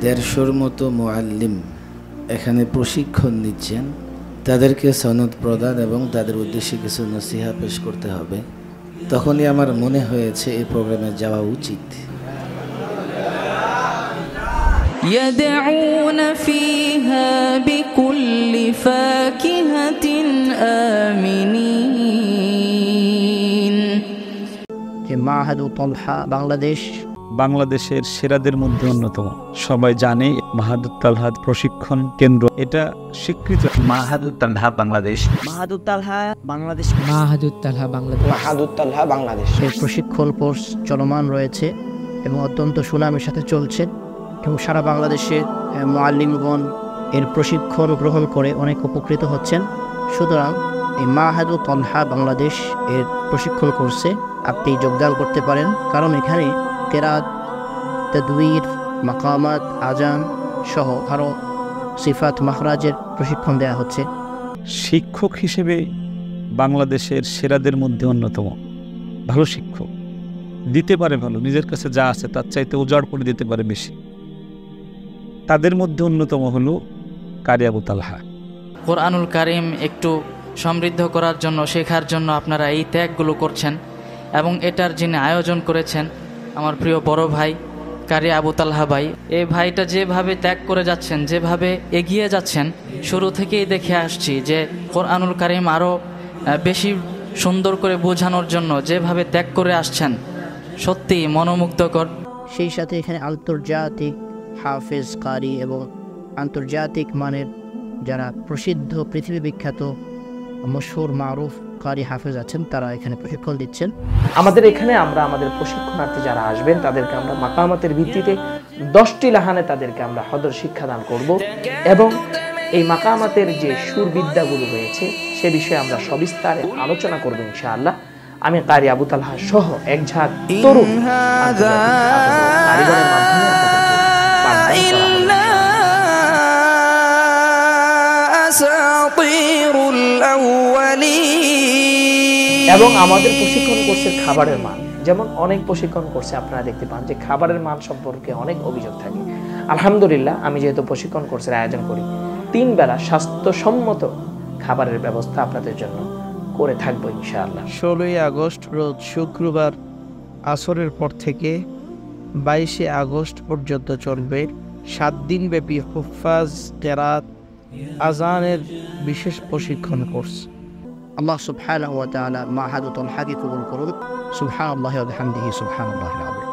150 মতো মুআল্লিম এখানে প্রশিক্ষণ নিচ্ছেন। তাদেরকে সনদ প্রদান এবং তাদের উদ্দেশ্যে কিছু নসিহা পেশ করতে হবে। তখনই আমার মনে হয়েছে এই প্রোগ্রামে যাওয়া উচিত। يدعون فيها بكل فاكهة آمنين। মাহাদুত তালহা বাংলাদেশের সেরাদের মধ্যে অন্যতম। সবাই জানে মাহাদুত তালহা প্রশিক্ষণ কেন্দ্র, এটা স্বীকৃত। মাহাদুত তালহা বাংলাদেশ, মাহাদুত তালহা বাংলাদেশ, মাহাদুত তালহা বাংলাদেশ, মাহাদুত তালহা বাংলাদেশ এর প্রশিক্ষণ কোর্স চলমান রয়েছে এবং অত্যন্ত সুনামের সাথে চলছে এবং সারা বাংলাদেশের মুআল্লিমগণ এর প্রশিক্ষণ গ্রহণ করে অনেক উপকৃত হচ্ছেন। সুতরাং এই মাহাদুত তালহা বাংলাদেশ এর প্রশিক্ষণ কোর্সে আপনি যোগদান করতে পারেন, কারণ এখানে কেরাত, তাদবীর, মাকামাত, আজান সহ আরও সিফাত মাখরাজের প্রশিক্ষণ দেওয়া হচ্ছে। শিক্ষক হিসেবে বাংলাদেশের সেরাদের মধ্যে অন্যতম। ভালো শিক্ষক, দিতে পারে ভালো, নিজের কাছে যা আছে তার চাইতে উজাড় করে দিতে পারে বেশি। তাদের মধ্যে অন্যতম হলো কারি আবু তালহা। কোরআনুল কারীম একটু সমৃদ্ধ করার জন্য, শেখার জন্য আপনারা এই ত্যাগগুলো করছেন এবং এটার যিনি আয়োজন করেছেন আমার প্রিয় বড় ভাই কারি আবু তালহা ভাই, এই ভাইটা যেভাবে ত্যাগ করে যাচ্ছেন, যেভাবে এগিয়ে যাচ্ছেন, শুরু থেকেই দেখে আসছি যে কোরআনুল কারীম আরও বেশি সুন্দর করে বোঝানোর জন্য যেভাবে ত্যাগ করে আসছেন, সত্যি মনোমুগ্ধকর। সেই সাথে এখানে আন্তর্জাতিক হাফেজ কারি এবং আন্তর্জাতিক মানের যারা প্রসিদ্ধ পৃথিবী বিখ্যাত মশহুর মারুফ কারি হাফেজ আছেন, তারা এখানে প্রশিক্ষণ দিচ্ছেন। আমাদের এখানে আমরা আমাদের প্রশিক্ষণার্থী যারা আসবেন তাদেরকে আমরা মাকামাতের ভিত্তিতে 10টি লাহানে তাদেরকে আমরা হদর শিক্ষাদান করব এবং এই মাকামাতের যে সুরবিদ্যাগুলো রয়েছে সে বিষয়ে আমরা সবিস্তারে আলোচনা করব ইনশাআল্লাহ। আমি কারি আবু তালহা সহ এক ঝাঁক তরুণ কারিগরের মাধ্যমে এবং আমাদের প্রশিক্ষণ কোর্সের খাবারের মান, যেমন অনেক প্রশিক্ষণ কোর্সে আপনারা দেখতে পান যে খাবারের মান সম্পর্কে অনেক অভিযোগ থাকে। আলহামদুলিল্লাহ, আমি যেহেতু প্রশিক্ষণ কোর্সের আয়োজন করি, 3 বেলা স্বাস্থ্যসম্মত খাবারের ব্যবস্থা আপনাদের জন্য করে থাকবো ইনশাআল্লাহ। 16ই আগস্ট রোজ শুক্রবার আসরের পর থেকে 22শে আগস্ট পর্যন্ত চলবে 7 দিন ব্যাপী হুফাজ, কেরাত, আজানের বিশেষ প্রশিক্ষণ কোর্স। আল্লাহ সুবহানাহু ওয়া তাআলা মাহাদুত তালহাকে কবুল করুন। সুবহানাল্লাহি ওয়া বিহামদিহি সুবহানাল্লাহিল আযীম।